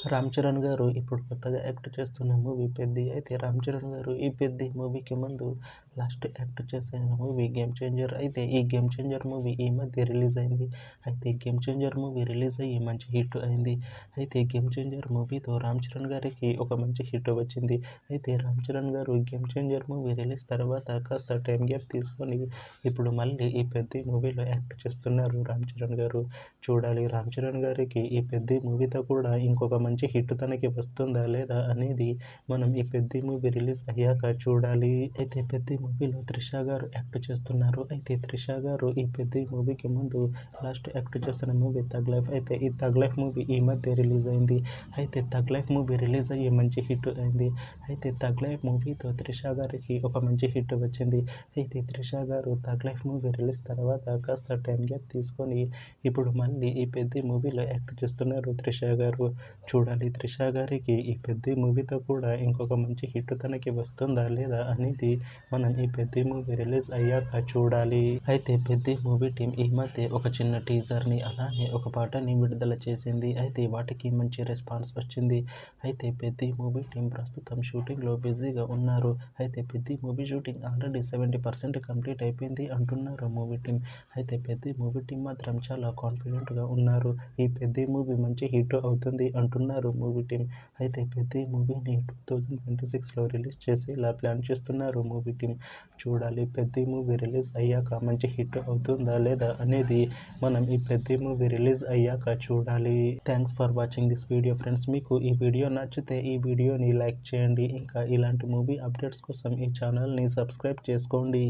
రామ్ చరణ్ గారు ఇప్పుడు కొత్తగా యాక్ట్ చేస్తున్న మూవీ 'పెద్ది'. అయితే రామ్ చరణ్ గారు ఈ 'పెద్ది' మూవీకి ముందు లాస్ట్ యాక్ట్ చేసిన మూవీ 'గేమ్ చేంజర్'. అయితే ఈ 'గేమ్ చేంజర్' మూవీ ఈ మధ్య రిలీజ్ అయింది. అయితే 'గేమ్ చేంజర్' మూవీ రిలీజ్ అయ్యి మంచి హిట్ అయింది. అయితే 'గేమ్ చేంజర్' మూవీతో రామ్ చరణ్ గారికి ఒక మంచి హిట్ వచ్చింది. అయితే రామ్ చరణ్ గారు 'గేమ్ చేంజర్' మూవీ రిలీజ్ తర్వాత కాస్త టైం గ్యాప్ తీసుకొని ఇప్పుడు మళ్ళీ ఈ 'పెద్ది' మూవీలో యాక్ట్ చేస్తున్నారు రామ్ చరణ్ గారు. చూడాలి రామ్ చరణ్ గారికి ఈ 'పెద్ది' మూవీతో కూడా ఇంకొక మంచి హిట్ తనకి వస్తుందా లేదా అనేది మనం ఈ 'పెద్ది' మూవీ రిలీజ్ అయ్యాక చూడాలి. అయితే 'పెద్ది' మూవీలో త్రిష గారు యాక్ట్ చేస్తున్నారు. అయితే త్రిష గారు ఈ 'పెద్ది' మూవీకి ముందు లాస్ట్ యాక్ట్ చేసిన మూవీ 'థగ్ లైఫ్'. అయితే ఈ 'థగ్ లైఫ్' మూవీ ఈ మధ్య రిలీజ్ అయింది. అయితే 'థగ్ లైఫ్' మూవీ రిలీజ్ అయ్యి మంచి హిట్ అయింది. అయితే 'థగ్ లైఫ్' మూవీతో త్రిష గారికి ఒక మంచి హిట్ వచ్చింది. అయితే త్రిష గారు 'థగ్ లైఫ్' మూవీ రిలీజ్ తర్వాత కాస్త టైం గ్యాప్ తీసుకొని ఇప్పుడు మళ్ళీ ఈ 'పెద్ది' మూవీలో యాక్ట్ చేస్తున్నారు త్రిష గారు. చూడాలి త్రిష గారికి ఈ 'పెద్ది' మూవీతో కూడా ఇంకొక మంచి హిట్ తనకి వస్తుందా లేదా అనేది మనం ఈ 'పెద్ది' మూవీ రిలీజ్ అయ్యాక చూడాలి. అయితే 'పెద్ది' మూవీ టీం ఈ మధ్య ఒక చిన్న టీజర్ని అలానే ఒక పాటని విడుదల చేసింది. అయితే వాటికి మంచి రెస్పాన్స్ వచ్చింది. అయితే 'పెద్ది' మూవీ టీం ప్రస్తుతం షూటింగ్లో బిజీగా ఉన్నారు. అయితే 'Peddi' movie shooting already 70% complete అయిపోయింది అంటున్నారు మూవీ టీం. అయితే 'పెద్ది' మూవీ టీం మాత్రం చాలా కాన్ఫిడెంట్గా ఉన్నారు. ఈ 'పెద్ది' మూవీ మంచి హిట్ అవుతుంది అంటున్నారు మూవీ టీం. అయితే 'పెద్ది' మూవీని 2026లో రిలీజ్ చేసేలా ప్లాన్ చేస్తున్నారు మూవీ టీం. చూడాలి 'పెద్ది' మూవీ రిలీజ్ అయ్యాక మంచి హిట్ అవుతుందా లేదా అనేది మనం ఈ 'పెద్ది' మూవీ రిలీజ్ అయ్యాక చూడాలి. Thanks for watching this video friends. మీకు ఈ వీడియో నచ్చితే ఈ వీడియోని లైక్ చేయండి. ఇంకా ఇలాంటి మూవీ అప్డేట్స్ కోసం ఈ ఛానల్ని సబ్స్క్రైబ్ చేసుకోండి.